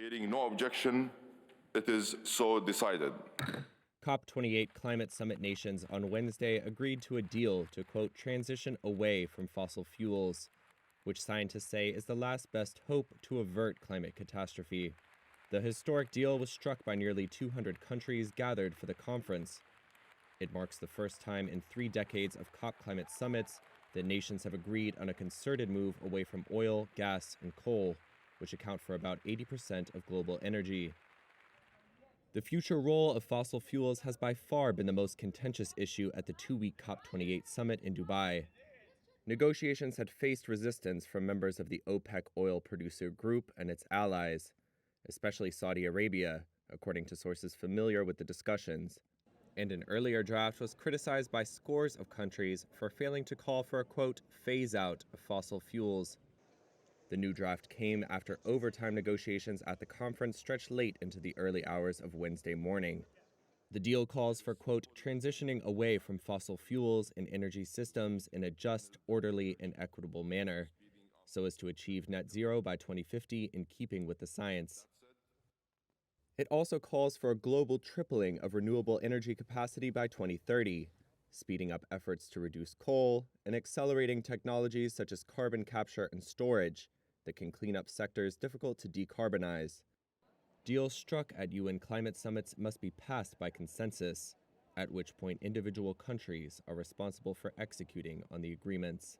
Hearing no objection, it is so decided. COP28 climate summit nations on Wednesday agreed to a deal to, quote, transition away from fossil fuels, which scientists say is the last best hope to avert climate catastrophe. The historic deal was struck by nearly 200 countries gathered for the conference. It marks the first time in 3 decades of COP climate summits that nations have agreed on a concerted move away from oil, gas, and coal, which account for about 80% of global energy. The future role of fossil fuels has by far been the most contentious issue at the 2-week COP28 summit in Dubai. Negotiations had faced resistance from members of the OPEC oil producer group and its allies, especially Saudi Arabia, according to sources familiar with the discussions. And an earlier draft was criticized by scores of countries for failing to call for a, quote, phase-out of fossil fuels. The new draft came after overtime negotiations at the conference stretched late into the early hours of Wednesday morning. The deal calls for, quote, transitioning away from fossil fuels in energy systems in a just, orderly, and equitable manner, so as to achieve net zero by 2050 in keeping with the science. It also calls for a global tripling of renewable energy capacity by 2030, speeding up efforts to reduce coal, and accelerating technologies such as carbon capture and storage that can clean up sectors difficult to decarbonize. Deals struck at UN climate summits must be passed by consensus, at which point individual countries are responsible for executing on the agreements.